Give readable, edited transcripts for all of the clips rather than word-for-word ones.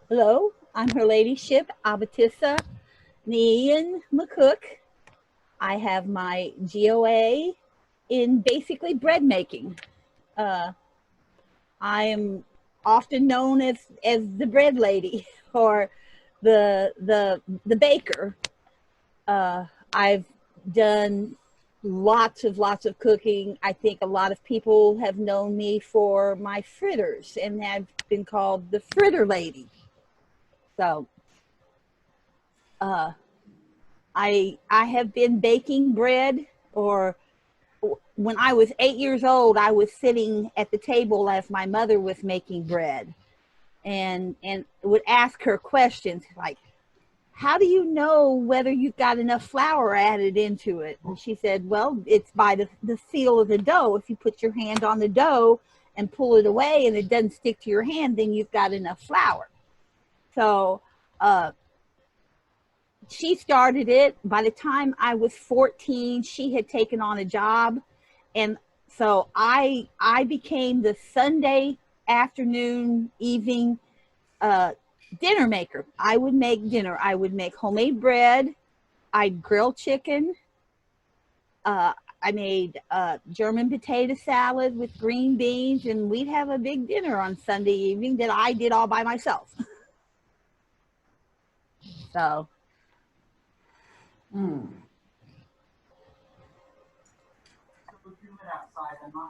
Hello, I'm Her Ladyship Abatissa Nian McCook. I have my GOA in basically bread making. Uh, I am often known as the bread lady or the baker. I've done lots of cooking. I think a lot of people have known me for my fritters and have been called the fritter lady. So uh, I have been baking bread, or when I was 8 years old, I was sitting at the table as my mother was making bread, and would ask her questions like, "How do you know whether you've got enough flour added into it?" And she said, "Well, it's by the feel of the dough. If you put your hand on the dough and pull it away, and it doesn't stick to your hand, then you've got enough flour." So uh, she started it. By the time I was 14, she had taken on a job, and so I became the Sunday afternoon, evening uh, dinner maker. I would make dinner. I would make homemade bread. I'd grill chicken. Uh, I made German potato salad with green beans, and we'd have a big dinner on Sunday evening that I did all by myself. So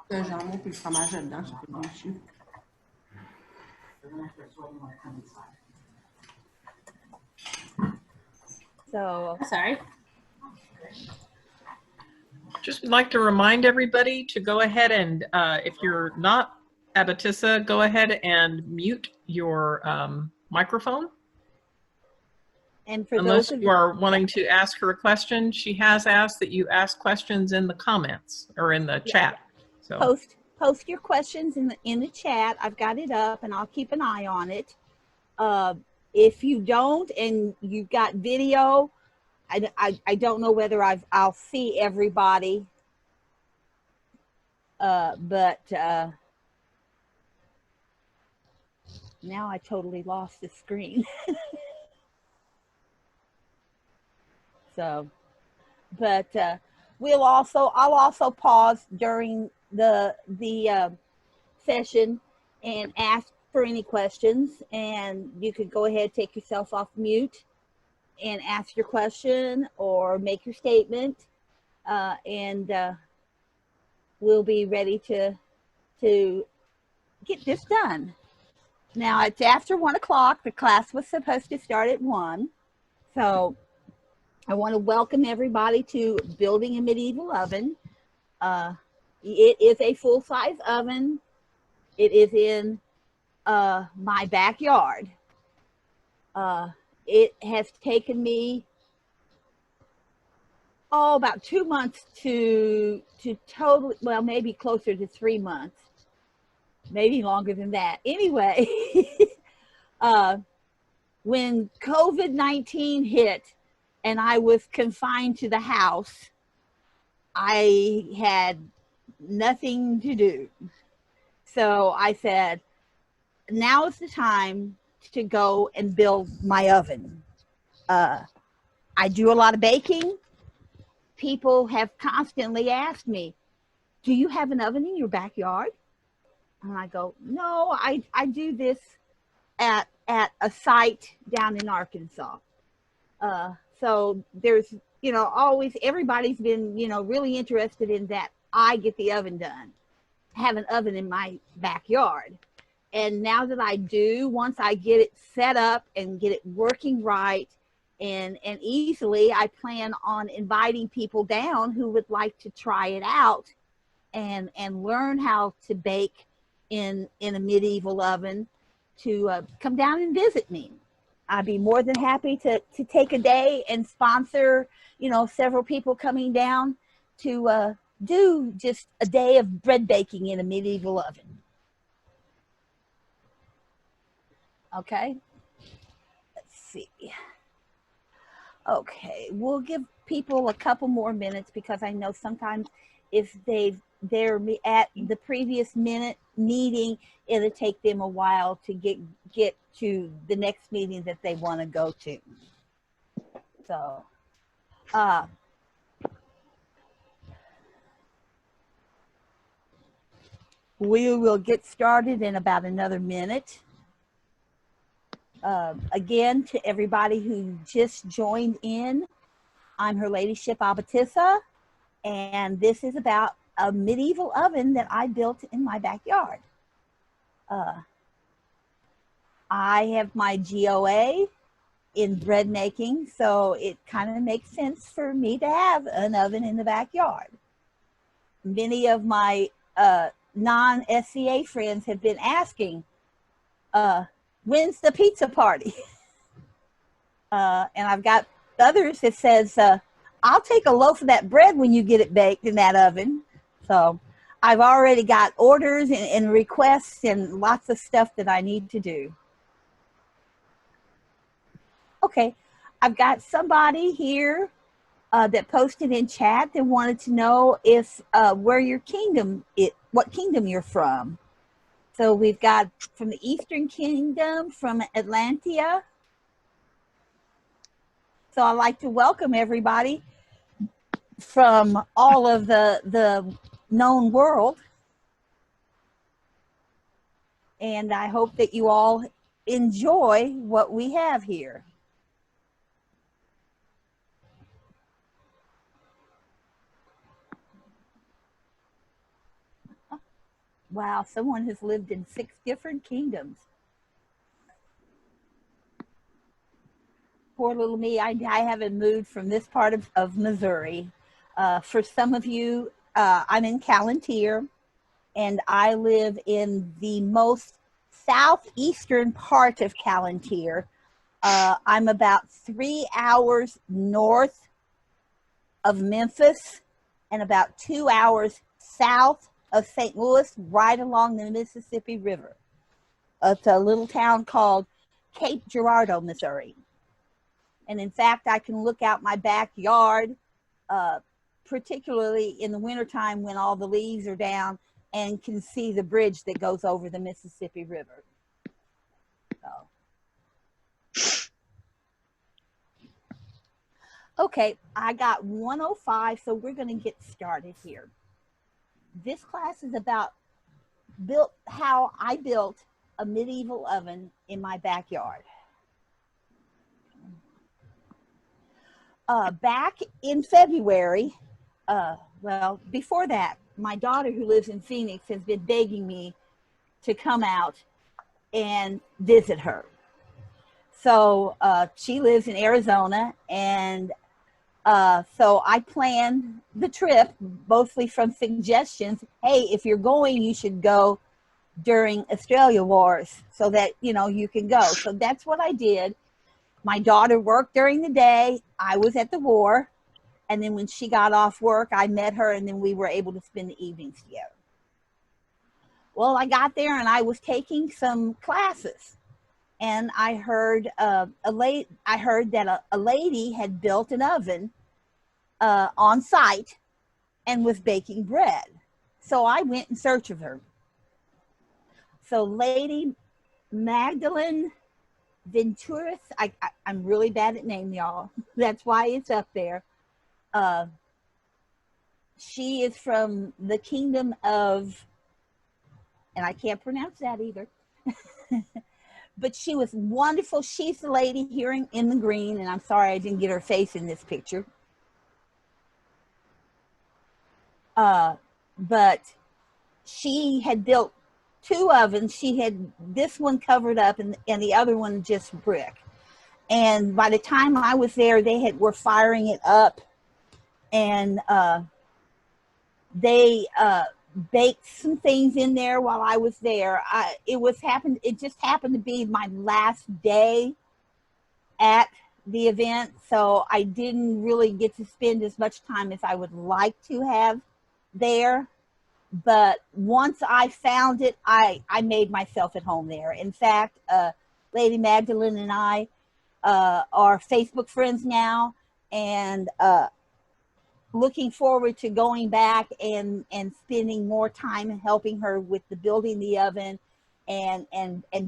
Le jambon puis le fromage dedans, ça fait délicieux. so Sorry. Just would like to remind everybody to go ahead and, if you're not Abatissa, go ahead and mute your microphone. and for Unless those of you are wanting to ask her a question. She has asked that you ask questions in the comments or in the chat. So post your questions in the chat. I've got it up, and I'll keep an eye on it. Uh, if you don't, and you've got video, I don't know whether I'll see everybody, but now I totally lost the screen. So, but I'll also pause during the session and ask for any questions, and you could go ahead, take yourself off mute and ask your question or make your statement, and we'll be ready to get this done. Now it's after 1 o'clock. The class was supposed to start at 1, so I want to welcome everybody to Building a Medieval Oven. It is a full-size oven. It is in my backyard. It has taken me about 2 months to totally, well, maybe closer to 3 months, maybe longer than that. Anyway, when COVID-19 hit and I was confined to the house, I had nothing to do. So I said, now is the time to go and build my oven. I do a lot of baking. People have constantly asked me, "Do you have an oven in your backyard?" And I go, "No, I do this at a site down in Arkansas." So there's, always everybody's been, really interested in that I get the oven done, have an oven in my backyard. And now that I do, once I get it set up and get it working right and easily, I plan on inviting people down who would like to try it out and learn how to bake in a medieval oven to come down and visit me. I'd be more than happy to take a day and sponsor, several people coming down to do just a day of bread baking in a medieval oven. Okay, let's see. Okay, we'll give people a couple more minutes because I know sometimes if they're at the previous meeting, it'll take them a while to get to the next meeting that they want to go to. So, we will get started in about another minute. Again, to everybody who just joined in, I'm Her Ladyship Abatissa, and this is about a medieval oven that I built in my backyard. I have my GOA in bread making, so it kind of makes sense for me to have an oven in the backyard. Many of my non-SCA friends have been asking, when's the pizza party? And I've got others that says, I'll take a loaf of that bread when you get it baked in that oven. So I've already got orders and requests and lots of stuff that I need to do. Okay, I've got somebody here that posted in chat that wanted to know if where your kingdom what kingdom you're from. So we've got from the Eastern Kingdom, from Atlantia. So I'd like to welcome everybody from all of the known world. And I hope that you all enjoy what we have here. Wow, someone has lived in 6 different kingdoms. Poor little me, I haven't moved from this part of Missouri. For some of you, I'm in Callantyre, and I live in the most southeastern part of Callantyre. I'm about 3 hours north of Memphis and about 2 hours south of St. Louis, right along the Mississippi River. It's a little town called Cape Girardeau, Missouri. And in fact, I can look out my backyard, particularly in the wintertime when all the leaves are down, and can see the bridge that goes over the Mississippi River. So. Okay, I got 105, so we're going to get started here. This class is about how I built a medieval oven in my backyard. Back in February, well, before that, my daughter who lives in Phoenix has been begging me to come out and visit her. So she lives in Arizona, and so I planned the trip mostly from suggestions. Hey, if you're going, you should go during Australia Wars so that, you know, you can go. So that's what I did. My daughter worked during the day. I was at the war. And then when she got off work, I met her, and then we were able to spend the evenings together. Well, I got there and I was taking some classes. And I heard that a lady had built an oven on site and was baking bread. So I went in search of her. So Lady Magdalene Venturis, I'm really bad at name, y'all. That's why it's up there. She is from the kingdom of, and I can't pronounce that either. But she was wonderful. She's the lady here in the green, and I'm sorry I didn't get her face in this picture. But she had built 2 ovens. She had this one covered up and the other one just brick. And by the time I was there, they were firing it up, and they baked some things in there while I was there. It just happened to be my last day at the event, so I didn't really get to spend as much time as I would like to have there. But once I found it, I made myself at home there. In fact, Lady Magdalene and I are Facebook friends now, and looking forward to going back and spending more time helping her with the building the oven and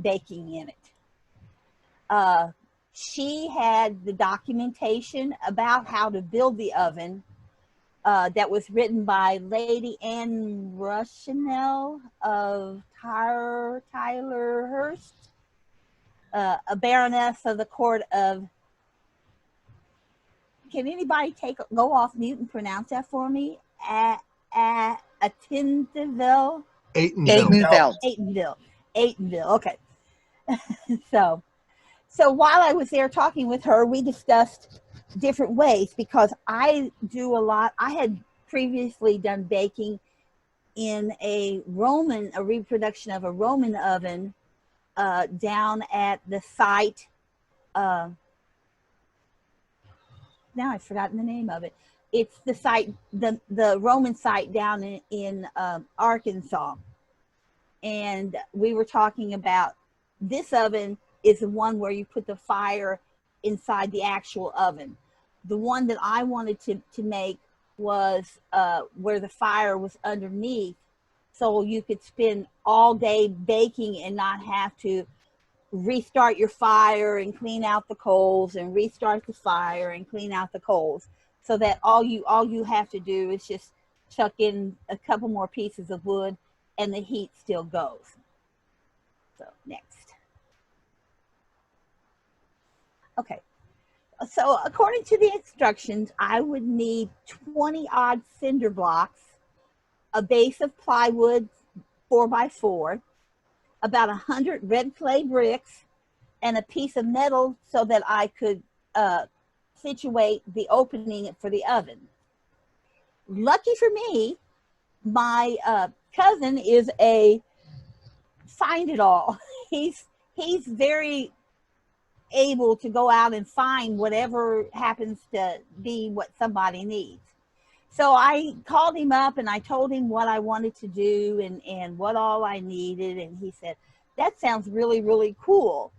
baking in it. She had the documentation about how to build the oven that was written by Lady Anne Rushnell of Tylerhurst, a baroness of the court of. Can anybody go off mute and pronounce that for me? Atenville? Aytonville. Aytonville. Okay. So while I was there talking with her, we discussed different ways, because I do a lot. I had previously done baking in a reproduction of a Roman oven down at the site. Now I've forgotten the name of it. It's the site, the Roman site down in Arkansas. And we were talking about this oven is the one where you put the fire inside the actual oven. The one that I wanted to make was where the fire was underneath, so you could spend all day baking and not have to restart your fire and clean out the coals and restart the fire and clean out the coals, so that all you have to do is just chuck in a couple more pieces of wood and the heat still goes. So next. Okay, so according to the instructions, I would need 20 odd cinder blocks, a base of plywood 4x4, about 100 red clay bricks, and a piece of metal so that I could situate the opening for the oven. Lucky for me, my cousin is a find-it-all. He's very able to go out and find whatever happens to be what somebody needs. So I called him up and I told him what I wanted to do and what all I needed. And he said, that sounds really, really cool.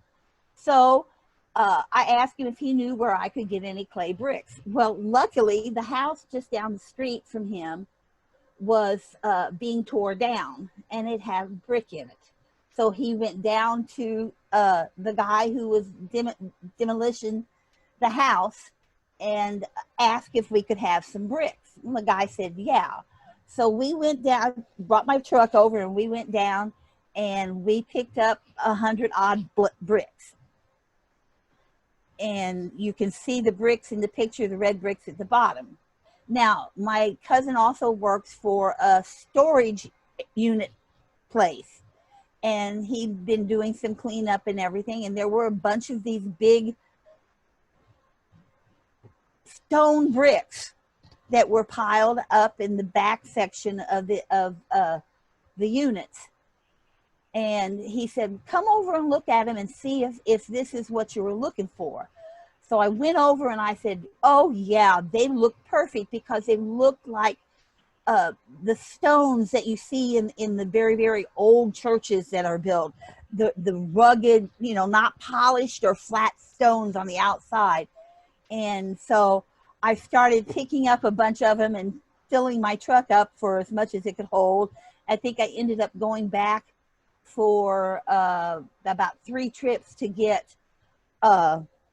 So I asked him if he knew where I could get any clay bricks. Well, luckily, the house just down the street from him was being torn down and it had brick in it. So he went down to the guy who was demolishing the house and asked if we could have some bricks. And the guy said, yeah. So we went down, brought my truck over, and we went down and we picked up 100 odd bricks. And you can see the bricks in the picture, the red bricks at the bottom. Now, my cousin also works for a storage unit place, and he'd been doing some cleanup and everything, and there were a bunch of these big stone bricks that were piled up in the back section of the units. And he said, come over and look at them and see if this is what you were looking for. So I went over and I said, oh yeah, they look perfect, because they look like the stones that you see in the very, very old churches that are built, the rugged, not polished or flat stones on the outside. And so I started picking up a bunch of them and filling my truck up for as much as it could hold. I think I ended up going back for about 3 trips to get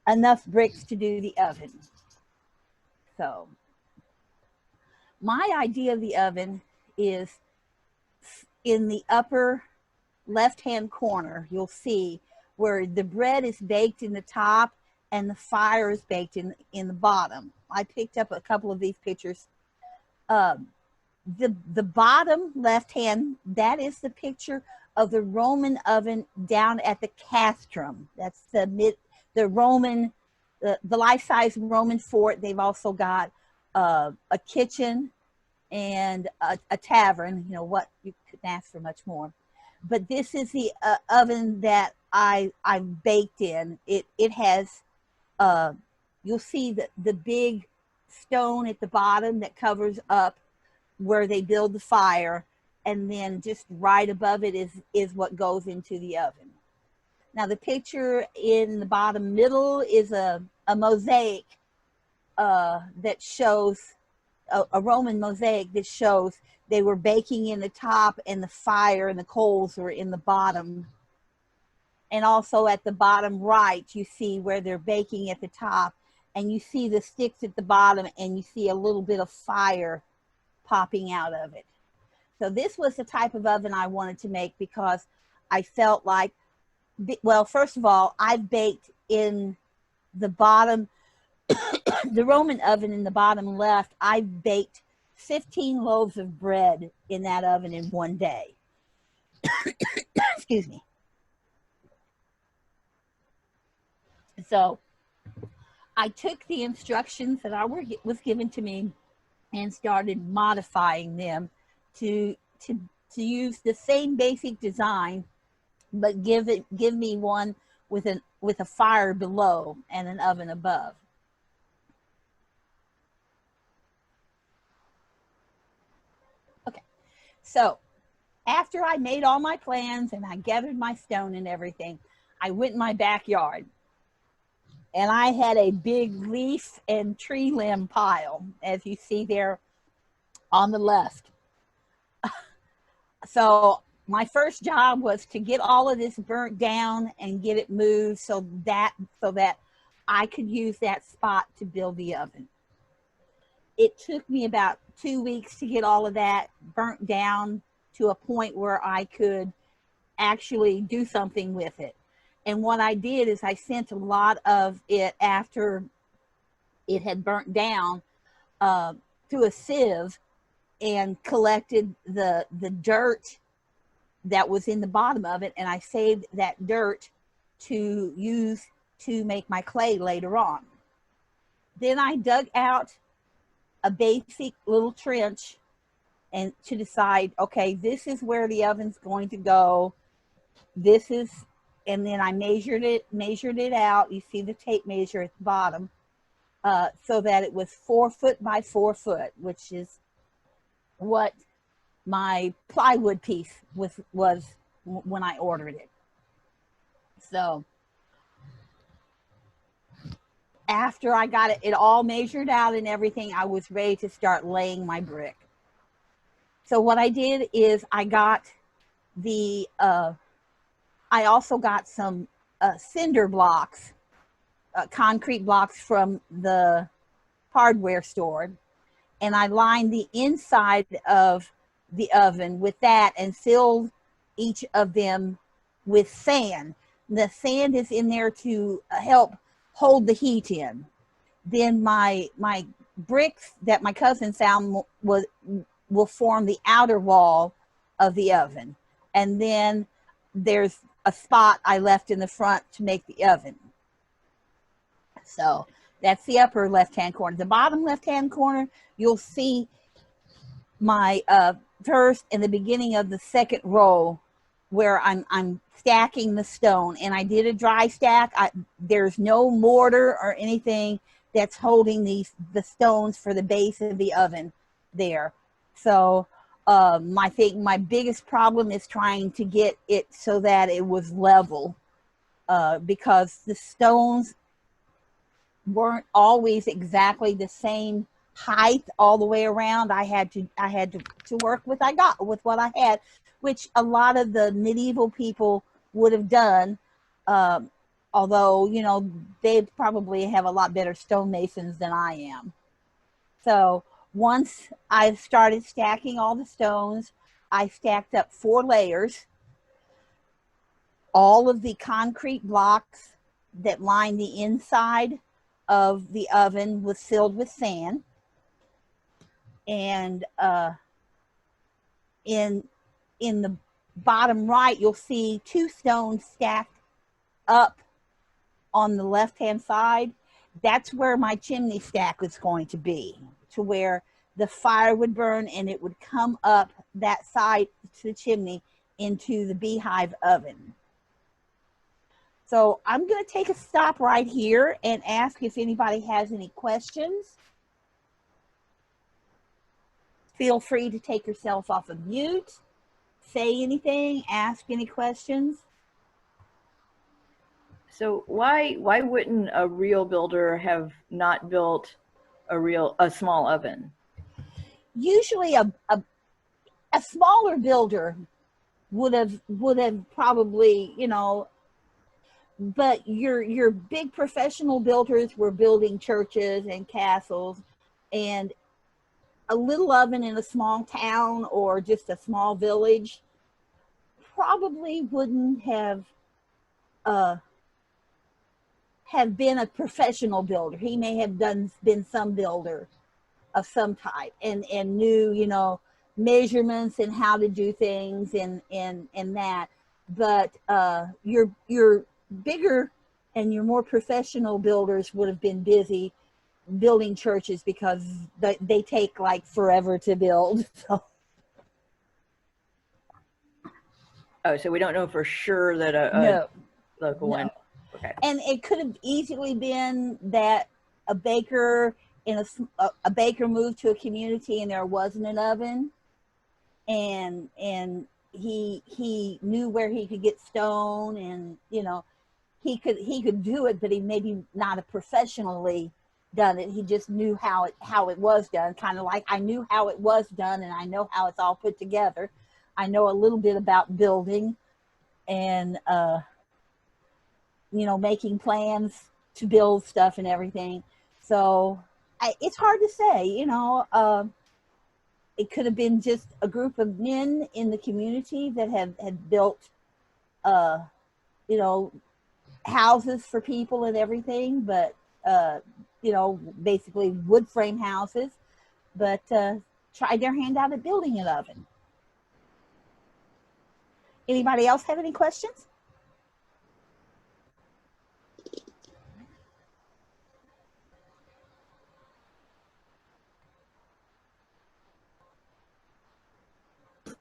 enough bricks to do the oven. So my idea of the oven is in the upper left-hand corner. You'll see where the bread is baked in the top and the fire is baked in the bottom. I picked up a couple of these pictures. The bottom left-hand, that is the picture of the Roman oven down at the castrum. That's the Roman, the life-size Roman fort. They've also got a kitchen and a tavern. What, you couldn't ask for much more. But this is the oven that I baked in. It has, you'll see the big stone at the bottom that covers up where they build the fire, and then just right above it is what goes into the oven. Now the picture in the bottom middle is a mosaic that shows a Roman mosaic that shows they were baking in the top and the fire and the coals were in the bottom. And also at the bottom right, you see where they're baking at the top, and you see the sticks at the bottom, and you see a little bit of fire popping out of it. So this was the type of oven I wanted to make because I felt like, well, first of all, I've baked in the bottom, the Roman oven in the bottom left, I've baked 15 loaves of bread in that oven in one day. Excuse me. So I took the instructions that was given to me and started modifying them to use the same basic design, but give me one with a fire below and an oven above. Okay, so after I made all my plans and I gathered my stone and everything, I went in my backyard. And I had a big leaf and tree limb pile, as you see there on the left. So my first job was to get all of this burnt down and get it moved so that I could use that spot to build the oven. It took me about 2 weeks to get all of that burnt down to a point where I could actually do something with it. And what I did is I sent a lot of it after it had burnt down through a sieve and collected the dirt that was in the bottom of it. And I saved that dirt to use to make my clay later on. Then I dug out a basic little trench and to decide, okay, this is where the oven's going to go. This is, and then I measured it out. You see the tape measure at the bottom, so that it was 4 foot by 4 foot, which is what my plywood piece was when I ordered it. So after I got it all measured out and everything, I was ready to start laying my brick. So what I did is I got the, I also got some cinder blocks, concrete blocks from the hardware store. And I lined the inside of the oven with that and filled each of them with sand. The sand is in there to help hold the heat in. Then my bricks that my cousin found will form the outer wall of the oven. And then there's a spot I left in the front to make the oven. So that's the upper left-hand corner. The bottom left-hand corner, you'll see my first and the beginning of the second row where I'm stacking the stone, and I did a dry stack. There's no mortar or anything that's holding the stones for the base of the oven there. So my biggest problem is trying to get it so that it was level, because the stones weren't always exactly the same height all the way around. I had to work with what I had, which a lot of the medieval people would have done, although, you know, they probably have a lot better stonemasons than I am. So once I started stacking all the stones, I stacked up 4 layers. All of the concrete blocks that lined the inside of the oven was filled with sand. And in the bottom right, you'll see 2 stones stacked up on the left-hand side. That's where my chimney stack was going to be, to where the fire would burn and it would come up that side to the chimney into the beehive oven. So I'm going to take a stop right here and ask if anybody has any questions. Feel free to take yourself off of mute, say anything, ask any questions. So why wouldn't a real builder have not built a small oven? usually a smaller builder would have probably, you know, but your big professional builders were building churches and castles, and a little oven in a small town or just a small village probably wouldn't have been a professional builder. He may have been some builder of some type and knew, you know, measurements and how to do things and that. But your bigger and your more professional builders would have been busy building churches because they take like forever to build. So. Oh, so we don't know for sure that a No. local one. Okay. And it could have easily been that a baker a baker moved to a community and there wasn't an oven, and he knew where he could get stone, and you know he could do it, but he maybe not a professionally done it. He just knew how it was done, kind of like I knew how it was done and I know how it's all put together. I know a little bit about building and you know, making plans to build stuff and everything. So it's hard to say, you know. It could have been just a group of men in the community that had built, you know, houses for people and everything, but, you know, basically wood frame houses, but tried their hand out at building an oven. Anybody else have any questions?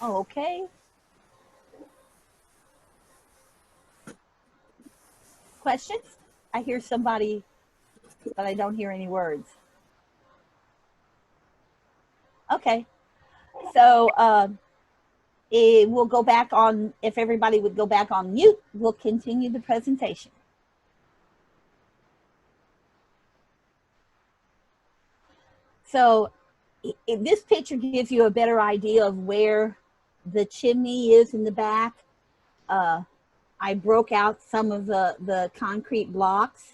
Okay. Questions? I hear somebody, but I don't hear any words. Okay. So we'll go back on, if everybody would go back on mute, we'll continue the presentation. So this picture gives you a better idea of where the chimney is in the back. I broke out some of the concrete blocks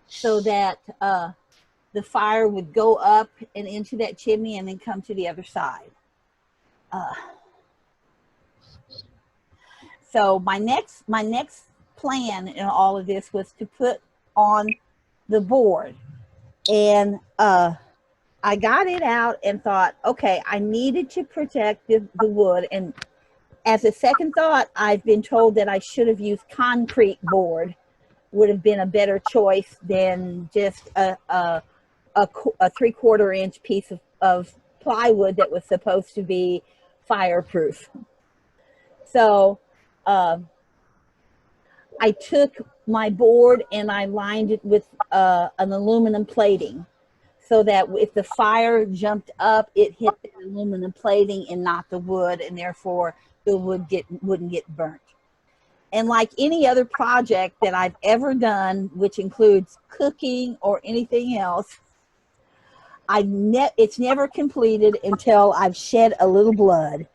so that the fire would go up and into that chimney and then come to the other side. So my next plan in all of this was to put on the board, and I got it out and thought, okay, I needed to protect the wood. And as a second thought, I've been told that I should have used concrete board, would have been a better choice than just a 3/4 inch piece of plywood that was supposed to be fireproof. So I took my board and I lined it with an aluminum plating, so that if the fire jumped up, it hit the aluminum plating and not the wood, and therefore the wood wouldn't get burnt. And like any other project that I've ever done, which includes cooking or anything else, it's never completed until I've shed a little blood.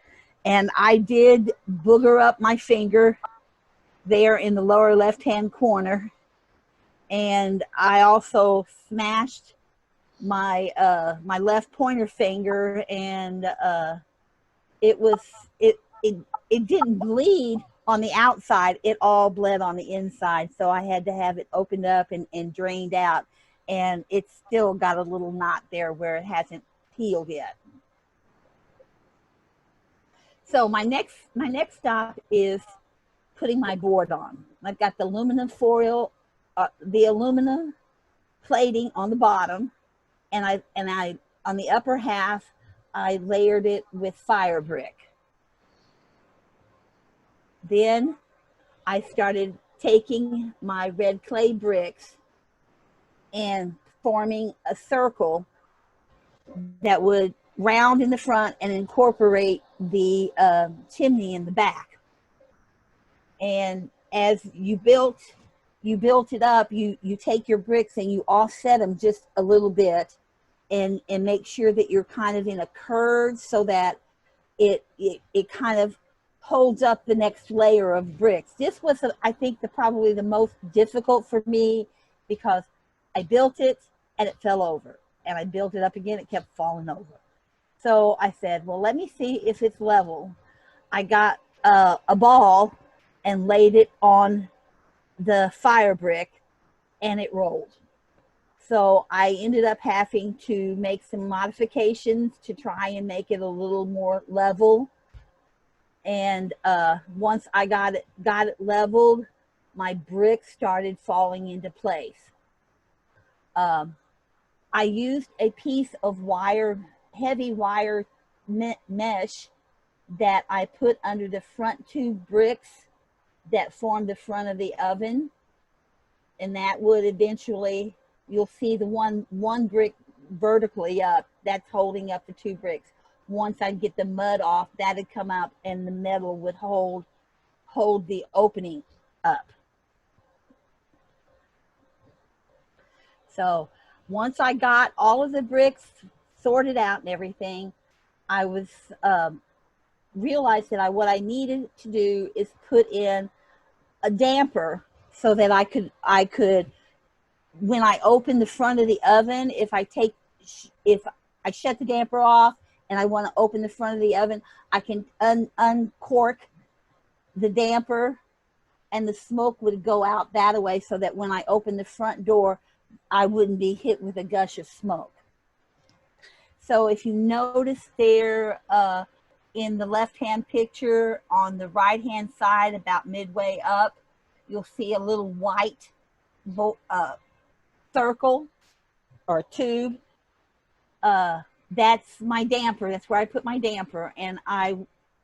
And I did booger up my finger there in the lower left-hand corner. And I also smashed my my left pointer finger, and it didn't bleed on the outside, it all bled on the inside, so I had to have it opened up and drained out, and it's still got a little knot there where it hasn't healed yet. So my next stop is putting my board on. I've got the aluminum foil, the aluminum plating on the bottom, and I on the upper half I layered it with fire brick. Then I started taking my red clay bricks and forming a circle that would round in the front and incorporate the chimney in the back. And as you built it up, you take your bricks and you offset them just a little bit and make sure that you're kind of in a curve so that it kind of holds up the next layer of bricks. This was, I think, probably the most difficult for me because I built it and it fell over, and I built it up again, it kept falling over. So I said, well, let me see if it's level. I got a ball and laid it on the fire brick, and it rolled. So I ended up having to make some modifications to try and make it a little more level. And once I got it leveled, my bricks started falling into place. I used a piece of wire, heavy wire mesh that I put under the front two bricks that formed the front of the oven. And that would eventually, you'll see the one brick vertically up, that's holding up the two bricks. Once I get the mud off, that'd come out and the metal would hold the opening up. So once I got all of the bricks sorted out and everything, I was realized that what I needed to do is put in a damper so that I could when I open the front of the oven, if I shut the damper off and I want to open the front of the oven, I can uncork the damper and the smoke would go out that way so that when I open the front door, I wouldn't be hit with a gush of smoke. So if you notice there in the left-hand picture on the right-hand side, about midway up, you'll see a little white circle or tube. That's my damper. That's where I put my damper, and I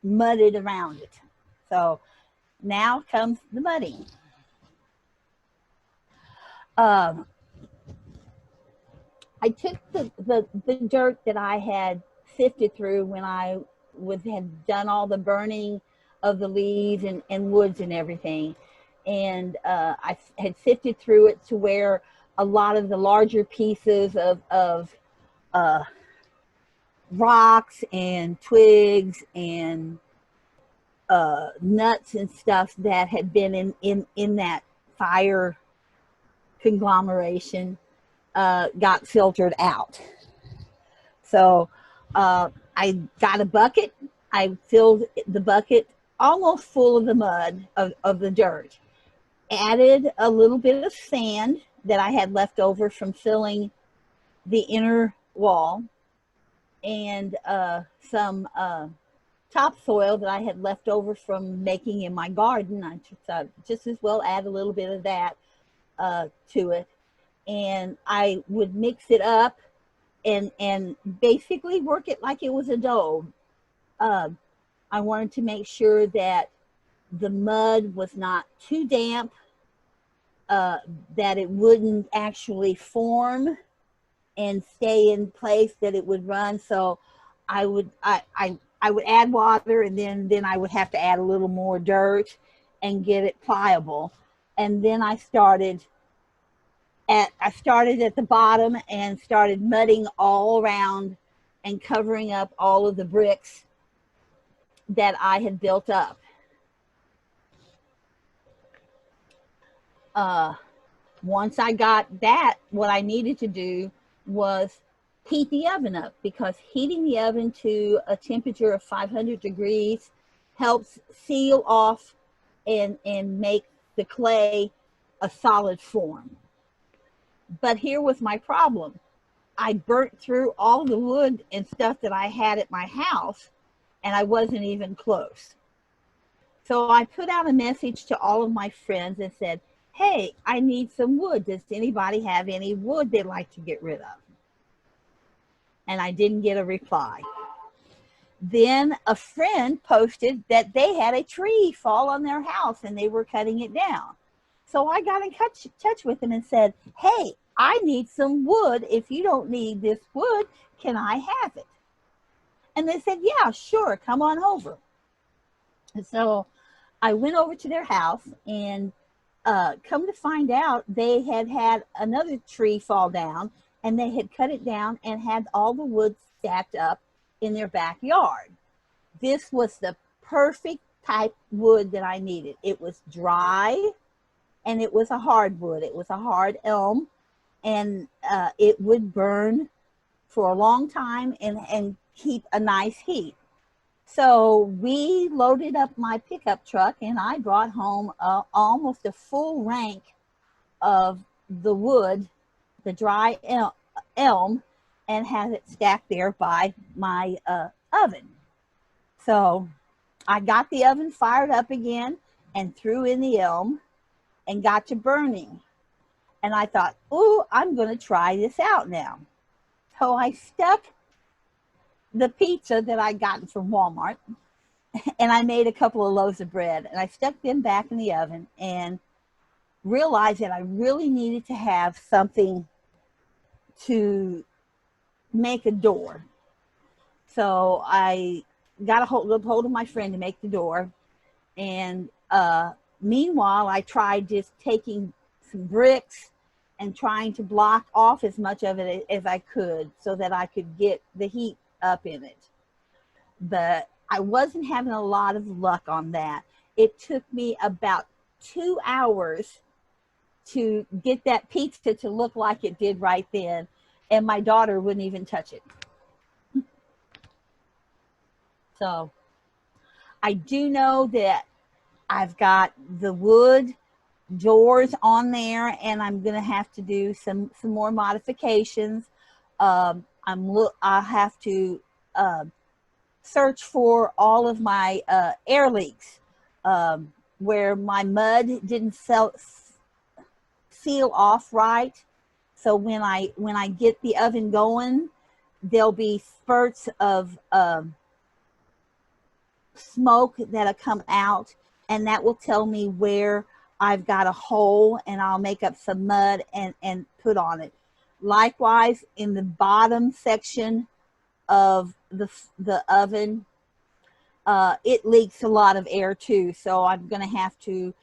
mudded around it. So now comes the mudding. I took the dirt that I had sifted through when I had done all the burning of the leaves and woods and everything. And I had sifted through it to where a lot of the larger pieces of rocks and twigs and nuts and stuff that had been in that fire conglomeration got filtered out. So I got a bucket. I filled the bucket almost full of the mud of the dirt, added a little bit of sand that I had left over from filling the inner wall, and some topsoil that I had left over from making in my garden. I thought just as well add a little bit of that to it. And I would mix it up and basically work it like it was a dough. I wanted to make sure that the mud was not too damp, that it wouldn't actually form and stay in place, that it would run. So I would add water, and then I would have to add a little more dirt and get it pliable. And then I started at the bottom and started mudding all around and covering up all of the bricks that I had built up. Once I got that, what I needed to do was heat the oven up, because heating the oven to a temperature of 500 degrees helps seal off and make the clay a solid form. But here was my problem. I burnt through all the wood and stuff that I had at my house, and I wasn't even close. So I put out a message to all of my friends and said, hey, I need some wood. Does anybody have any wood they'd like to get rid of? And I didn't get a reply. Then a friend posted that they had a tree fall on their house and they were cutting it down. So I got in touch with them and said, hey, I need some wood. If you don't need this wood, can I have it? And they said, yeah, sure, come on over. And so I went over to their house, and come to find out, they had had another tree fall down, and they had cut it down and had all the wood stacked up in their backyard. This was the perfect type wood that I needed. It was dry, and it was a hardwood. It was a hard elm, and it would burn for a long time and keep a nice heat. So we loaded up my pickup truck, and I brought home almost a full rank of the wood, the dry elm, and had it stacked there by my oven. So I got the oven fired up again and threw in the elm and got to burning. And I thought, ooh, I'm going to try this out now. So I stuck the pizza that I gotten from Walmart, and I made a couple of loaves of bread, and I stuck them back in the oven and realized that I really needed to have something to make a door. So I got a hold of my friend to make the door, and meanwhile I tried just taking some bricks and trying to block off as much of it as I could so that I could get the heat up in it. But I wasn't having a lot of luck on that. It took me about 2 hours to get that pizza to look like it did right then, and my daughter wouldn't even touch it. So I do know that I've got the wood doors on there, and I'm going to have to do some more modifications. I'll have to search for all of my air leaks where my mud didn't seal off right. So when I get the oven going, there'll be spurts of smoke that'll come out, and that will tell me where I've got a hole, and I'll make up some mud and put on it. Likewise, in the bottom section of the oven, it leaks a lot of air too. So I'm going to have to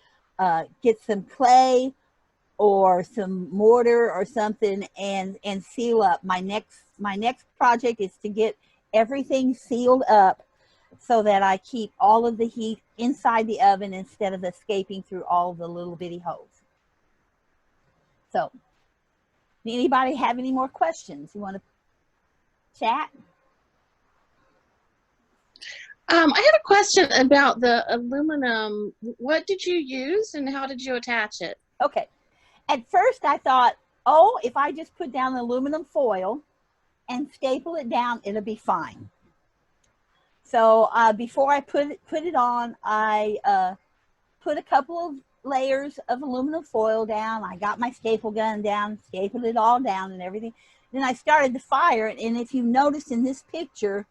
get some clay or some mortar or something and seal up. My next project is to get everything sealed up so that I keep all of the heat inside the oven instead of escaping through all the little bitty holes. So, anybody have any more questions? You want to chat? I had a question about the aluminum. What did you use and how did you attach it? Okay. At first I thought, oh, if I just put down aluminum foil and staple it down, it'll be fine. So before I put it on, I put a couple of layers of aluminum foil down. I got my staple gun down, stapled it all down and everything. Then I started the fire, and if you notice in this picture,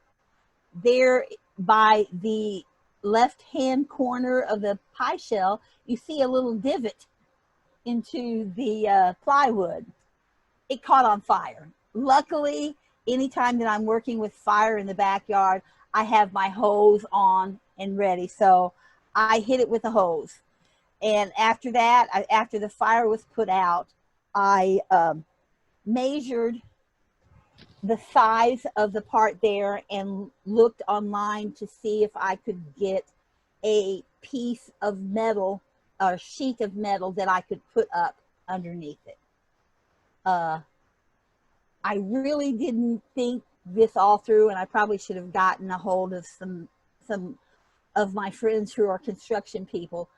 there by the left-hand corner of the pie shell, you see a little divot into the plywood. It caught on fire. Luckily, anytime that I'm working with fire in the backyard, I have my hose on and ready. So I hit it with a hose. And after that, after the fire was put out, I measured the size of the part there and looked online to see if I could get a piece of metal or sheet of metal that I could put up underneath it. I really didn't think this all through, and I probably should have gotten a hold of some of my friends who are construction people,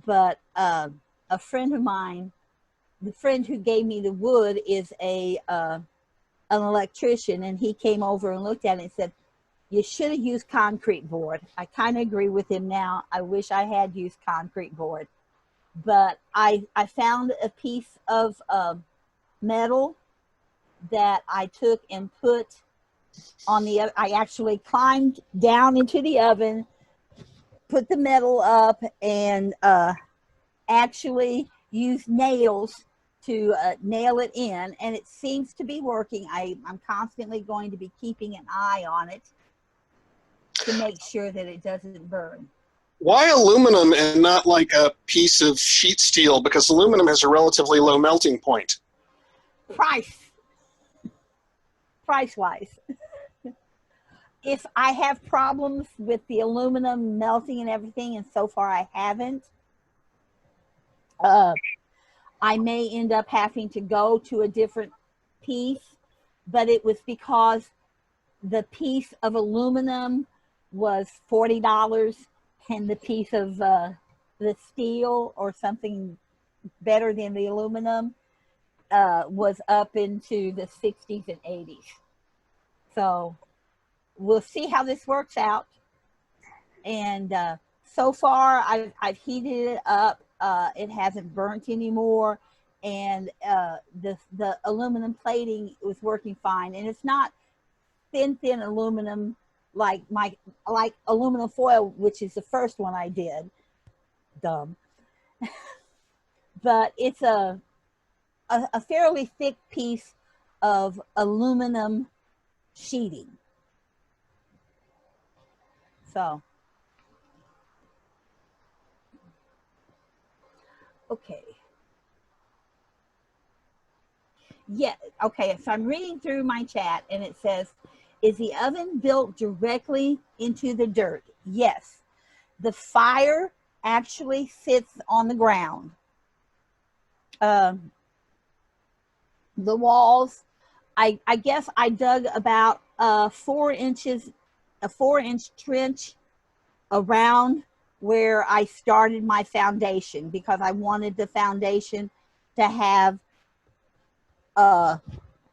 but a friend of mine, the friend who gave me the wood is an electrician, and he came over and looked at it and said, you should have used concrete board. I kind of agree with him now. I wish I had used concrete board. But I found a piece of metal that I took and put on the oven. I actually climbed down into the oven, put the metal up, and actually used nails to nail it in, and it seems to be working. I'm constantly going to be keeping an eye on it to make sure that it doesn't burn. Why aluminum and not like a piece of sheet steel? Because aluminum has a relatively low melting point. Price. price-wise. If I have problems with the aluminum melting and everything, and so far I haven't, I may end up having to go to a different piece, but it was because the piece of aluminum was $40 and the piece of the steel or something better than the aluminum was up into the 60s and 80s. So we'll see how this works out. And so far I've heated it up. It hasn't burnt anymore, and the aluminum plating was working fine. And it's not thin aluminum like aluminum foil, which is the first one I did. Dumb. But it's a fairly thick piece of aluminum sheeting. So, okay. Yeah, okay, so I'm reading through my chat and it says, is the oven built directly into the dirt? Yes. The fire actually sits on the ground. The walls, I guess I dug about 4 inches, a 4-inch trench around where I started my foundation, because I wanted the foundation to have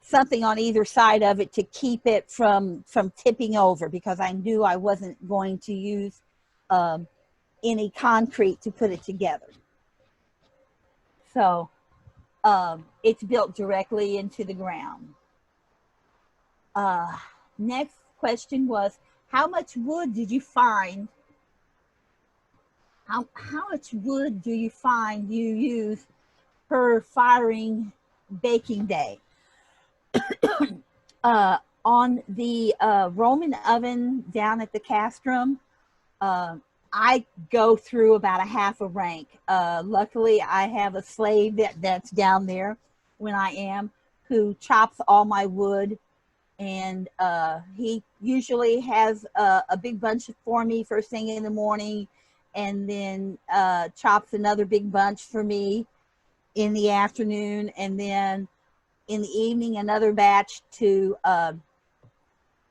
something on either side of it to keep it from tipping over, because I knew I wasn't going to use any concrete to put it together. So it's built directly into the ground. Next question was, how much wood did you find? How much wood do you find you use per firing baking day? On the Roman oven down at the Castrum, I go through about a half a rank. Luckily, I have a slave that's down there when I am, who chops all my wood. And he usually has a big bunch for me first thing in the morning, and then chops another big bunch for me in the afternoon, and then in the evening another batch to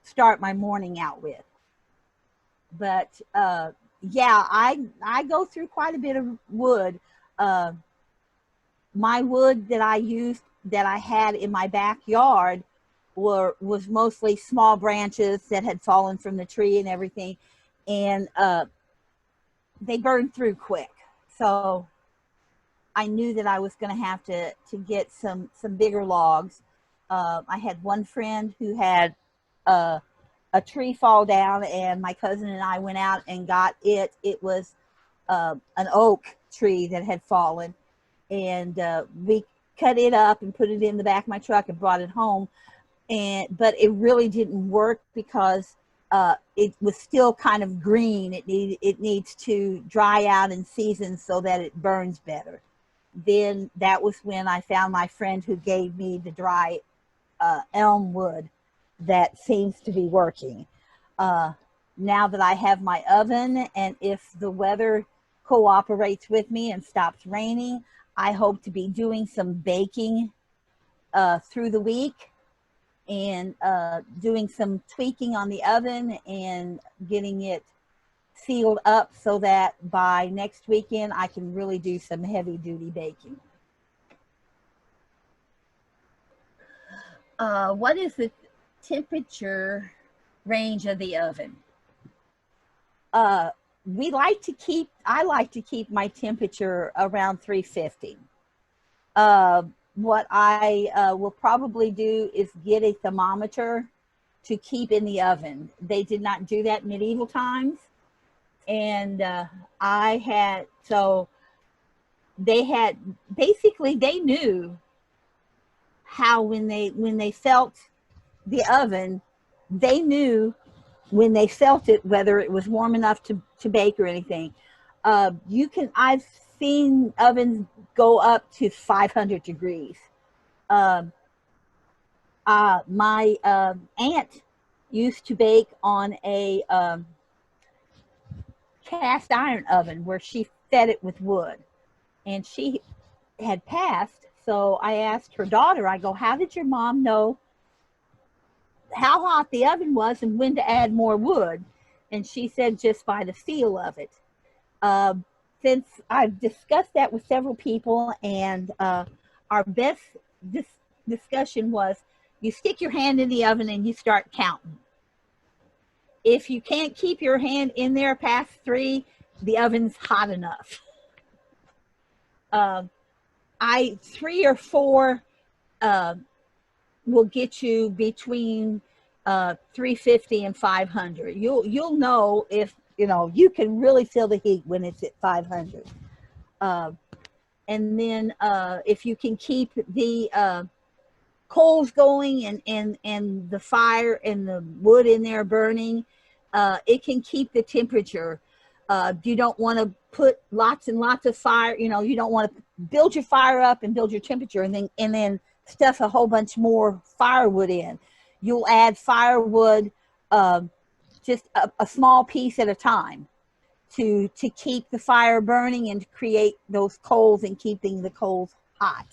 start my morning out with. But yeah, I go through quite a bit of wood. My wood that I used, that I had in my backyard, was mostly small branches that had fallen from the tree and everything, and they burned through quick. So I knew that I was going to have to get some bigger logs. I had one friend who had a tree fall down, and my cousin and I went out and got it. It was an oak tree that had fallen, and we cut it up and put it in the back of my truck and brought it home. But it really didn't work because it was still kind of green. It needs to dry out and season so that it burns better. Then that was when I found my friend who gave me the dry elm wood that seems to be working. Now that I have my oven, and if the weather cooperates with me and stops raining, I hope to be doing some baking through the week, and doing some tweaking on the oven and getting it sealed up so that by next weekend I can really do some heavy duty baking. What is the temperature range of the oven? I like to keep my temperature around 350. What I will probably do is get a thermometer to keep in the oven. They did not do that in medieval times. And basically they knew how when they felt the oven, they knew when they felt it, whether it was warm enough to bake or anything. I've seen ovens go up to 500 degrees. I My aunt used to bake on a cast iron oven where she fed it with wood, and she had passed. So I asked her daughter, I go, how did your mom know how hot the oven was and when to add more wood? And she said, just by the feel of it. Since I've discussed that with several people, and our best discussion was, you stick your hand in the oven and you start counting. If you can't keep your hand in there past 3, the oven's hot enough. 3 or 4 will get you between 350 and 500. You'll know if you can really feel the heat when it's at 500. And then if you can keep the coals going and the fire and the wood in there burning, it can keep the temperature. You don't want to put lots and lots of fire. You don't want to build your fire up and build your temperature and then stuff a whole bunch more firewood in. You'll add firewood, just a small piece at a time to keep the fire burning and to create those coals and keeping the coals hot.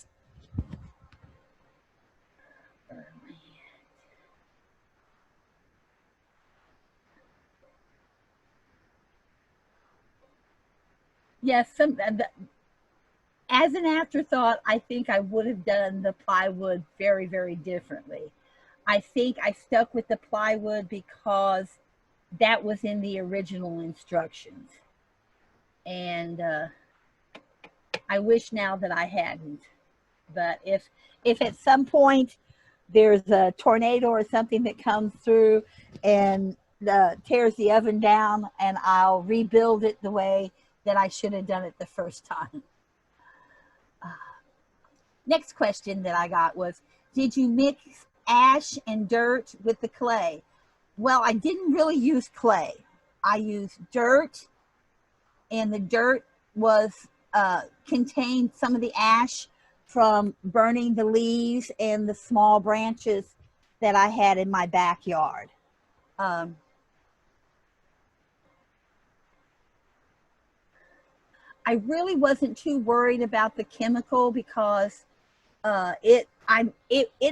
Yes, as an afterthought, I think I would have done the plywood very, very differently. I think I stuck with the plywood because that was in the original instructions. And I wish now that I hadn't. But if at some point there's a tornado or something that comes through and tears the oven down, and I'll rebuild it the way that I should have done it the first time. Next question that I got was, did you mix ash and dirt with the clay? Well, I didn't really use clay. I used dirt, and the dirt was contained some of the ash from burning the leaves and the small branches that I had in my backyard. I really wasn't too worried about the chemical because it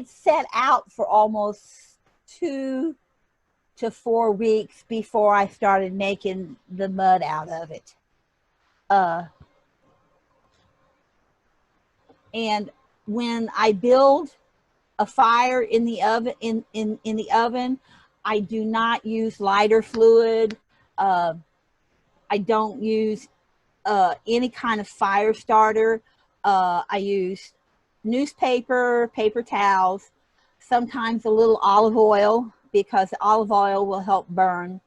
set out for almost 2 to 4 weeks before I started making the mud out of it. And when I build a fire in the oven, in the oven, I do not use lighter fluid. I don't use any kind of fire starter. I use newspaper, paper towels, sometimes a little olive oil, because olive oil will help burn.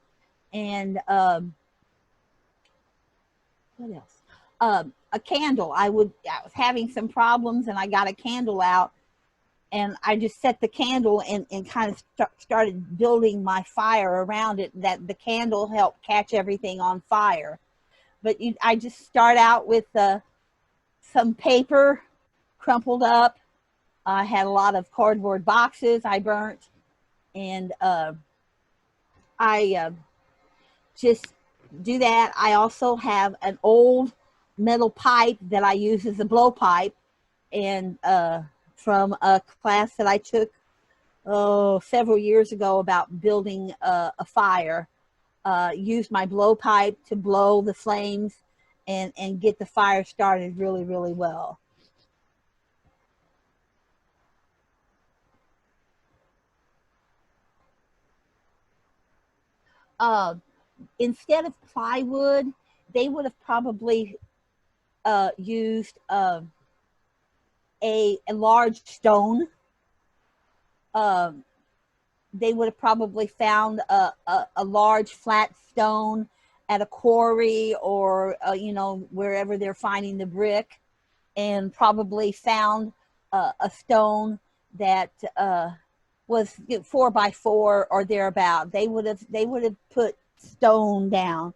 And what else? A candle. I was having some problems and I got a candle out, and I just set the candle and kind of started building my fire around it. That the candle helped catch everything on fire. But I just start out with some paper crumpled up. I had a lot of cardboard boxes I burnt, and I just do that. I also have an old metal pipe that I use as a blowpipe, and from a class that I took several years ago about building a fire. Use my blowpipe to blow the flames and get the fire started really, really well. Instead of plywood, they would have probably used a large stone. They would have probably found a large flat stone at a quarry or, wherever they're finding the brick, and probably found a stone that was 4 by 4 or thereabout. They would have put stone down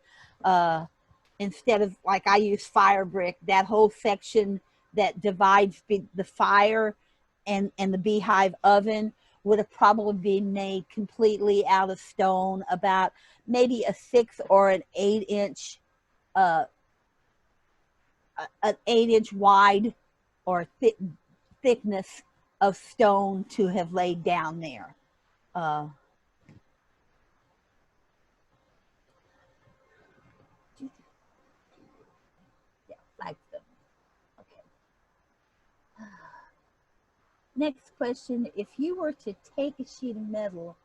instead of, like I use fire brick. That whole section that divides the fire and the beehive oven would have probably been made completely out of stone, about maybe a 6 or an 8-inch, an 8-inch wide or thickness of stone to have laid down there. Yeah, flagstone. Okay. Next question: if you were to take a sheet of metal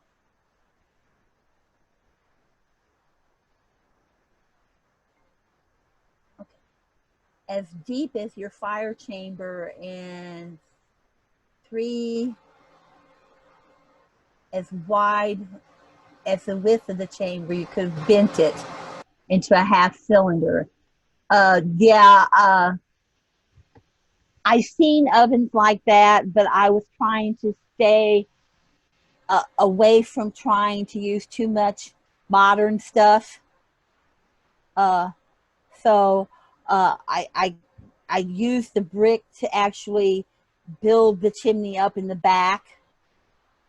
as deep as your fire chamber and 3 as wide as the width of the chamber, you could have bent it into a half cylinder. I've seen ovens like that, but I was trying to stay away from trying to use too much modern stuff. So I used the brick to actually build the chimney up in the back.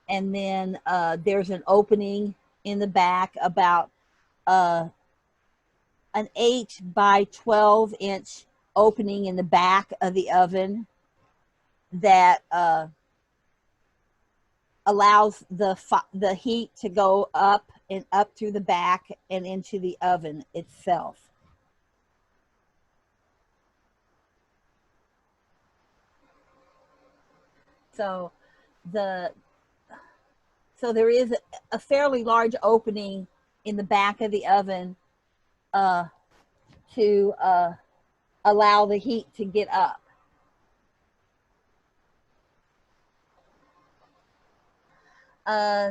And then there's an opening in the back about an 8 by 12 inch opening in the back of the oven that allows the heat to go up and up through the back and into the oven itself. So there is a fairly large opening in the back of the oven to allow the heat to get up.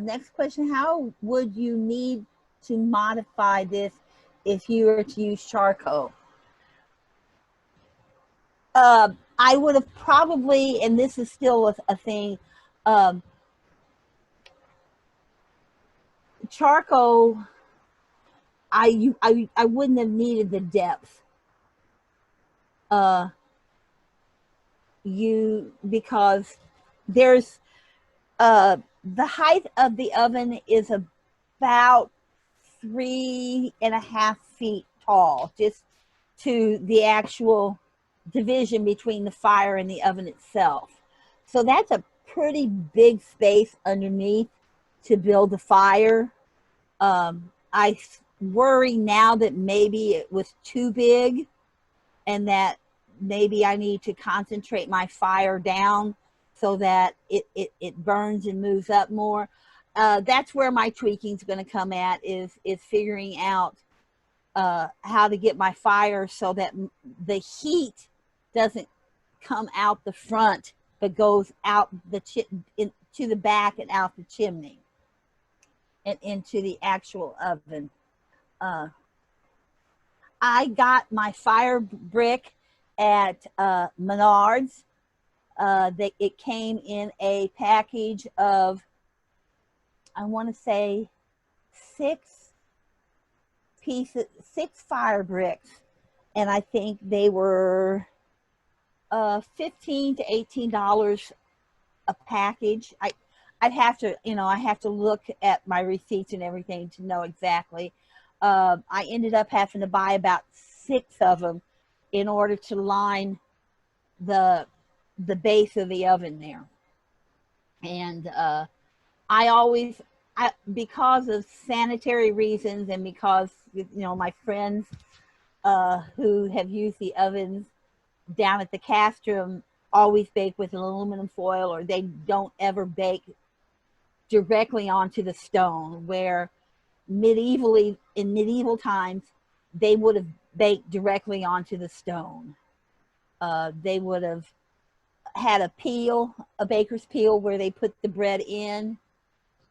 Next question: how would you need to modify this if you were to use charcoal? I would have probably, and this is still a thing, charcoal, I wouldn't have needed the depth. Because there's the height of the oven is about 3.5 feet tall, just to the actual division between the fire and the oven itself. So that's a pretty big space underneath to build a fire. I worry now that maybe it was too big and that maybe I need to concentrate my fire down so that it burns and moves up more. That's where my tweaking is going to come at, is figuring out how to get my fire so that the heat doesn't come out the front but goes out to the back and out the chimney and into the actual oven. I got my fire brick at Menards. It came in a package of, I want to say, 6 fire bricks, and I think they were $15 to $18 a package. I'd have to, I have to look at my receipts and everything to know exactly. I ended up having to buy about 6 of them in order to line the base of the oven there. And because of sanitary reasons and because, my friends who have used the ovens down at the Castrum always bake with an aluminum foil, or they don't ever bake directly onto the stone, where in medieval times, they would have baked directly onto the stone. They would have had a baker's peel where they put the bread in,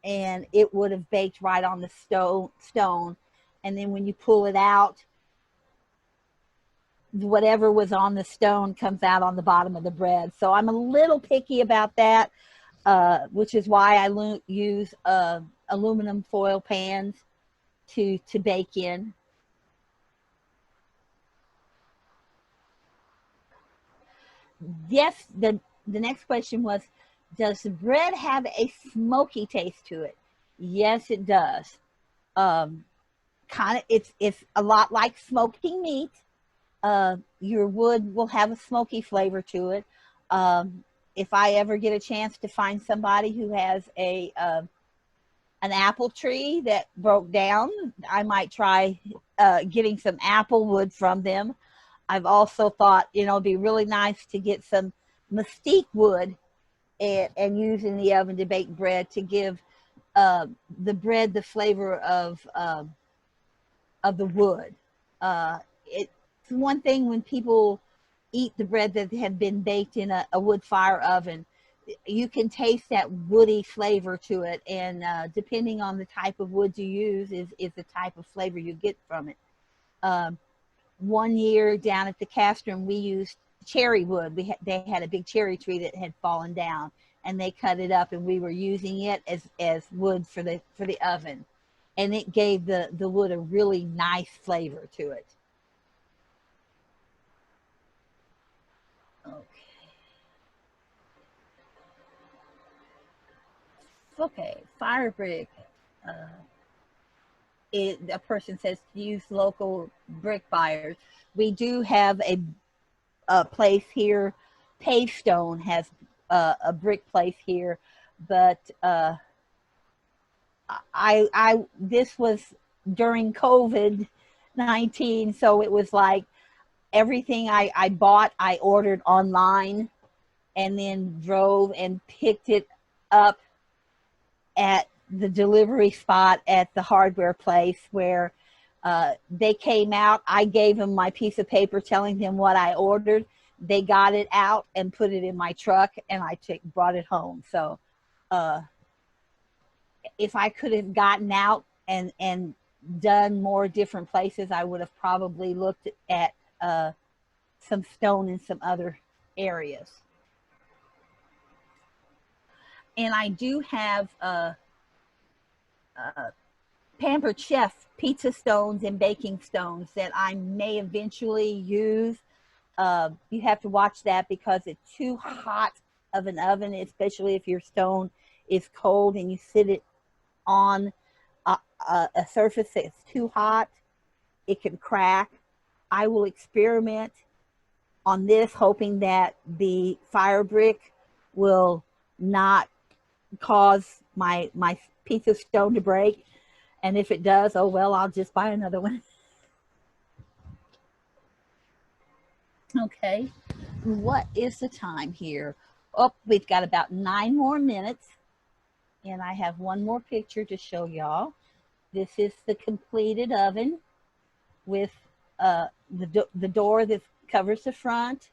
and it would have baked right on the stone. And then when you pull it out, whatever was on the stone comes out on the bottom of the bread. So I'm a little picky about that, which is why I use aluminum foil pans to bake in. Yes, the next question was, Does the bread have a smoky taste to it? Yes, it does. It's a lot like smoking meat. Your wood will have a smoky flavor to it. If I ever get a chance to find somebody who has an apple tree that broke down, I might try getting some apple wood from them. I've also thought, it'd be really nice to get some mesquite wood and use in the oven to bake bread to give the bread the flavor of the wood. It's one thing when people eat the bread that had been baked in a wood fire oven, you can taste that woody flavor to it, and depending on the type of wood you use is the type of flavor you get from it. One year down at the Castrum, we used cherry wood. They had a big cherry tree that had fallen down, and they cut it up, and we were using it as wood for the oven, and it gave the wood a really nice flavor to it. Okay, fire brick. A person says to use local brick buyers. We do have a place here. Pavestone has a brick place here, but this was during COVID-19, so it was like everything I bought, I ordered online, and then drove and picked it up at the delivery spot at the hardware place where they came out. I gave them my piece of paper telling them what I ordered. They got it out and put it in my truck, and I brought it home. So if I could have gotten out and done more different places, I would have probably looked at some stone in some other areas. And I do have Pampered Chef pizza stones and baking stones that I may eventually use. You have to watch that because it's too hot of an oven, especially if your stone is cold and you sit it on a surface that's too hot, it can crack. I will experiment on this, hoping that the fire brick will not cause my pizza stone to break. And if it does, oh well, I'll just buy another one. Okay, what is the time here? Oh, we've got about 9 more minutes, and I have one more picture to show y'all. This is the completed oven with the door that covers the front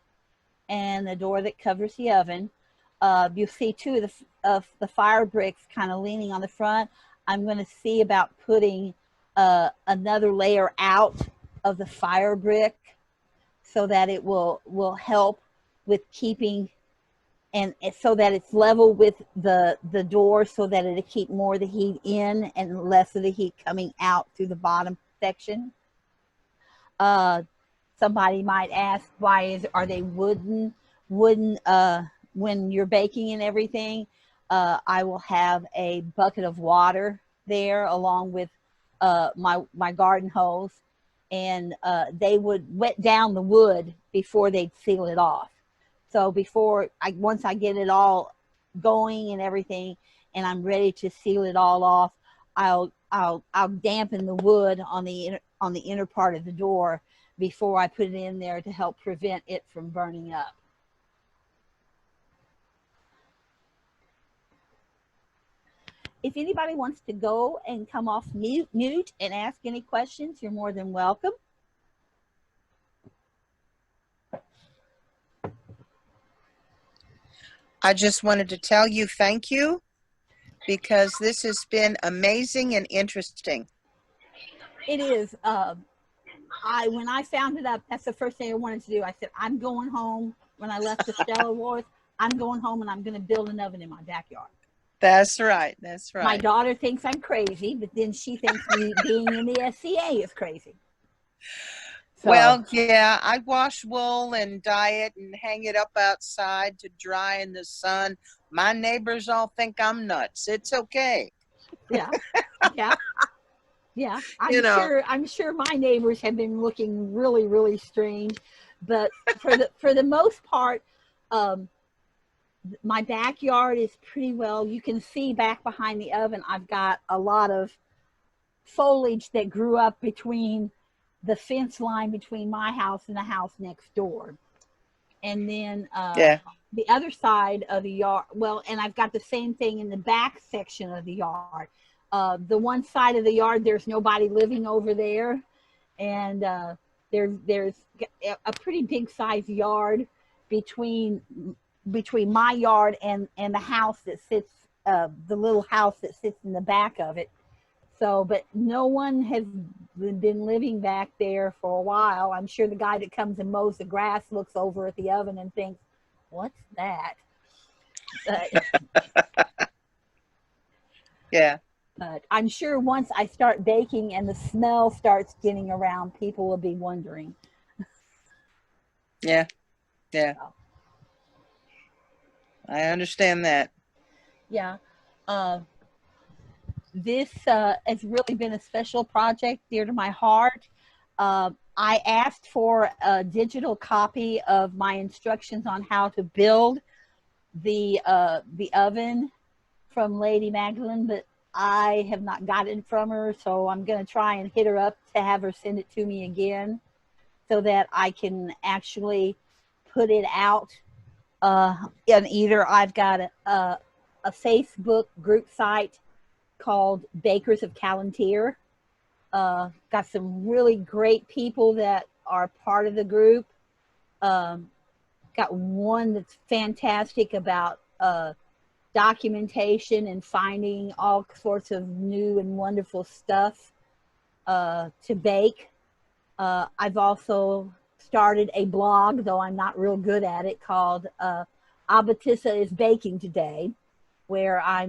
and the door that covers the oven. You'll see two of the fire bricks kind of leaning on the front. I'm going to see about putting another layer out of the fire brick so that it will help with keeping, and so that it's level with the door, so that it'll keep more of the heat in and less of the heat coming out through the bottom section. Somebody might ask, are they wooden when you're baking and everything? I will have a bucket of water there along with my garden hose, and they would wet down the wood before they'd seal it off. So once I get it all going and everything, and I'm ready to seal it all off, I'll dampen the wood on the inner part of the door before I put it in there to help prevent it from burning up. If anybody wants to go and come off mute and ask any questions, you're more than welcome. I just wanted to tell you thank you, because this has been amazing and interesting. It is. When I found it up, that's the first thing I wanted to do. I said, I'm going home. When I left the Stellar Wars, I'm going home and I'm going to build an oven in my backyard. That's right. That's right. My daughter thinks I'm crazy, but then she thinks me being in the SCA is crazy. So, Well, yeah, I wash wool and dye it and hang it up outside to dry in the sun. My neighbors all think I'm nuts. It's okay. yeah, yeah, yeah. You know. I'm sure my neighbors have been looking really, really strange, but for the most part, um, my backyard is pretty well. You can see back behind the oven. I've got a lot of foliage that grew up between the fence line between my house and the house next door. And then Yeah. the other side of the yard, well, and I've got the same thing in the back section of the yard. The one side of the yard, there's nobody living over there. And there's a pretty big size yard between my yard and the house that sits, the little house that sits in the back of it. So, but no one has been living back there for a while. I'm sure the guy that comes and mows the grass looks over at the oven and thinks, what's that? Yeah. But I'm sure once I start baking and the smell starts getting around, people will be wondering. Yeah. Yeah. I understand that. Yeah. This has really been a special project dear to my heart. I asked for a digital copy of my instructions on how to build the oven from Lady Magdalene, but I have not got it from her, so I'm going to try and hit her up to have her send it to me again so that I can actually put it out. And either I've got a Facebook group site called Bakers of Callantyre. Got some really great people that are part of the group. Got one that's fantastic about documentation and finding all sorts of new and wonderful stuff to bake. I've also started a blog, though I'm not real good at it, called Abatissa is Baking Today, where I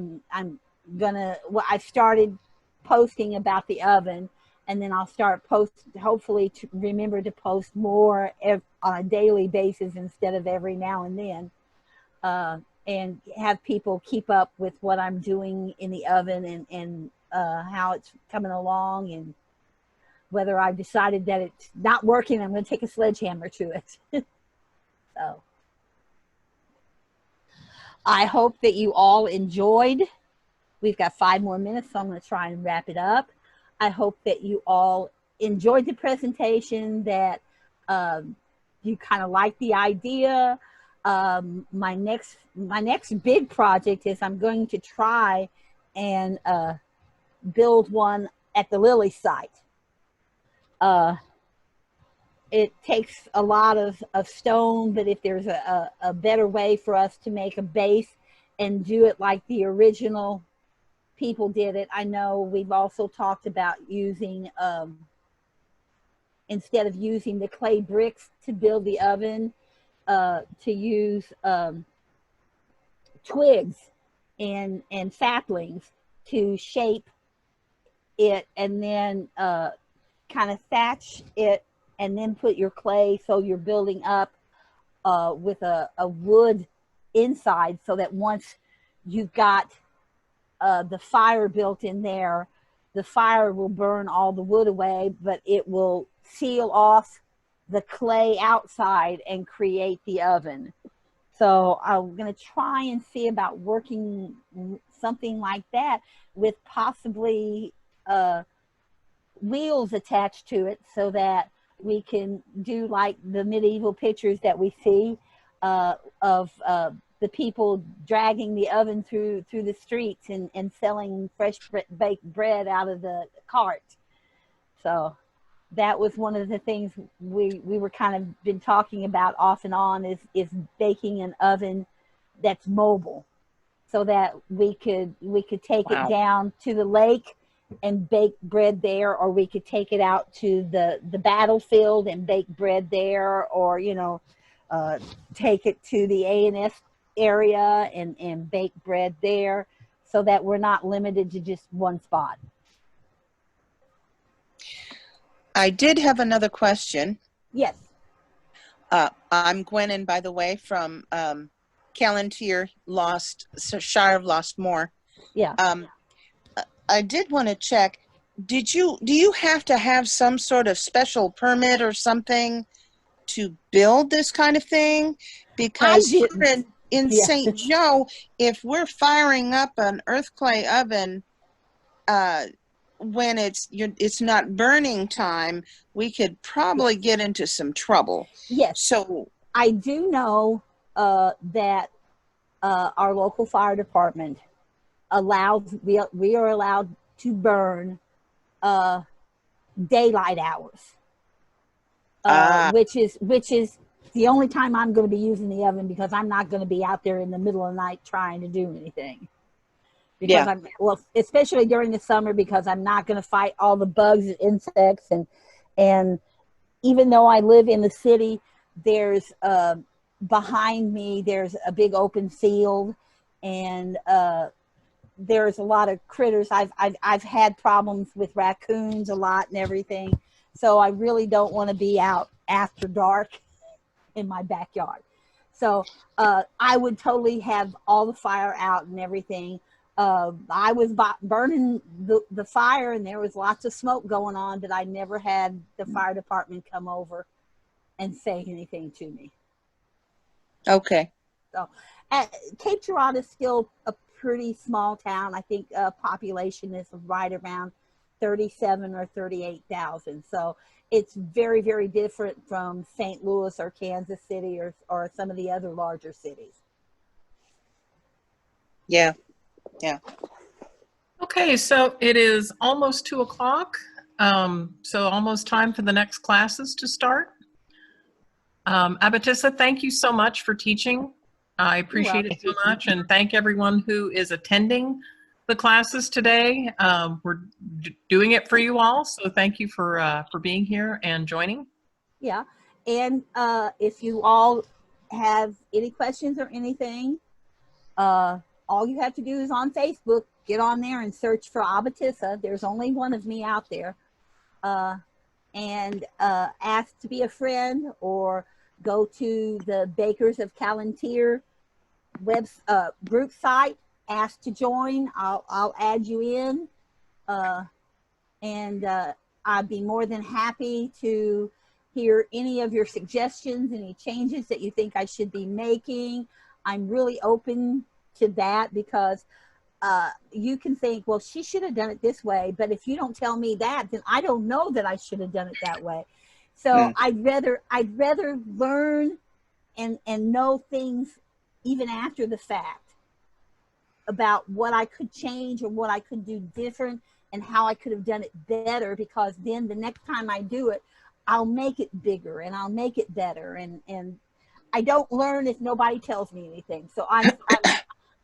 started posting about the oven, and then I'll start hopefully to remember to post more on a daily basis instead of every now and then, and have people keep up with what I'm doing in the oven and how it's coming along, and whether I've decided that it's not working, I'm going to take a sledgehammer to it. So I hope that you all enjoyed. We've got 5 more minutes, so I'm going to try and wrap it up. I hope that you all enjoyed the presentation, that you kind of like the idea. My next big project is I'm going to try and build one at the Lily site. It takes a lot of stone, but if there's a better way for us to make a base and do it like the original people did it. I know we've also talked about using, instead of using the clay bricks to build the oven, to use twigs and saplings to shape it, and then kind of thatch it, and then put your clay, so you're building up with a wood inside, so that once you've got the fire built in there, the fire will burn all the wood away, but it will seal off the clay outside and create the oven. So I'm going to try and see about working something like that with possibly wheels attached to it, so that we can do like the medieval pictures that we see of the people dragging the oven through the streets and selling fresh baked bread out of the cart. So that was one of the things we were kind of been talking about off and on, is baking an oven that's mobile, so that we could take it down to the lake and bake bread there, or we could take it out to the battlefield and bake bread there, or take it to the A&S area and bake bread there, so that we're not limited to just one spot. I did have another question. Yes. I'm Gwennon, by the way, from Callantyre, Shire of Lost Moor. Yeah. I did want to check. Do you have to have some sort of special permit or something to build this kind of thing? Because here didn't. in Yeah. St. Joe, if we're firing up an earth clay oven when it's not burning time, we could probably get into some trouble. Yes. So I do know that our local fire department we are allowed to burn daylight hours, which is the only time I'm going to be using the oven, because I'm not going to be out there in the middle of the night trying to do anything. Because especially during the summer, because I'm not going to fight all the bugs and insects, and even though I live in the city, there's behind me there's a big open field, and there's a lot of critters. I've had problems with raccoons a lot and everything, so I really don't want to be out after dark in my backyard. So I would totally have all the fire out and everything. I was burning the fire, and there was lots of smoke going on, but I never had the fire department come over and say anything to me. okay. So Cape Girardeau is still a pretty small town. I think population is right around 37 or 38,000. So it's very, very different from St. Louis or Kansas City or some of the other larger cities. Yeah. Okay, so it is almost 2 o'clock. So almost time for the next classes to start. Abatissa, thank you so much for teaching. I appreciate it so much, and thank everyone who is attending the classes today. We're doing it for you all, so thank you for being here and joining. Yeah, and if you all have any questions or anything, all you have to do is on Facebook, get on there and search for Abatissa. There's only one of me out there. And ask to be a friend, or go to the Bakers of Callantyre group site, ask to join. I'll add you in, and I'd be more than happy to hear any of your suggestions, any changes that you think I should be making. I'm really open to that, because you can think, well, she should have done it this way, but if you don't tell me that, then I don't know that I should have done it that way. So I'd rather learn and know things even after the fact about what I could change or what I could do different and how I could have done it better, because then the next time I do it, I'll make it bigger and I'll make it better. And I don't learn if nobody tells me anything. So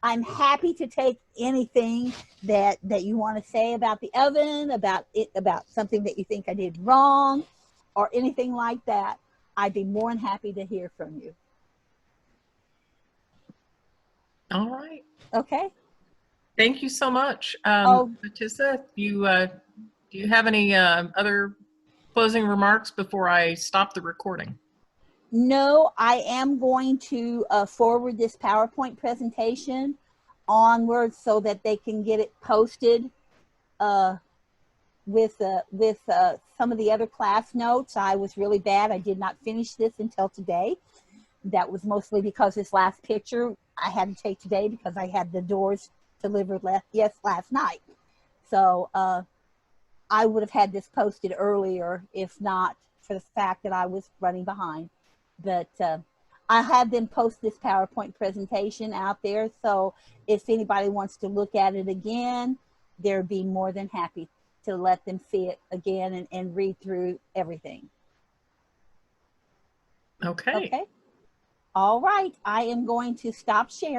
I'm happy to take anything that you want to say about the oven, about something that you think I did wrong, or anything like that. I'd be more than happy to hear from you. All right. Okay. Thank you so much. Oh. Abatissa, do you have any other closing remarks before I stop the recording? No, I am going to forward this PowerPoint presentation onward so that they can get it posted with some of the other class notes. I was really bad. I did not finish this until today. That was mostly because this last picture I had to take today, because I had the doors delivered last night. So I would have had this posted earlier if not for the fact that I was running behind. But I had them post this PowerPoint presentation out there, so if anybody wants to look at it again, they'd be more than happy to let them see it again and read through everything. Okay. Okay. All right. I am going to stop sharing.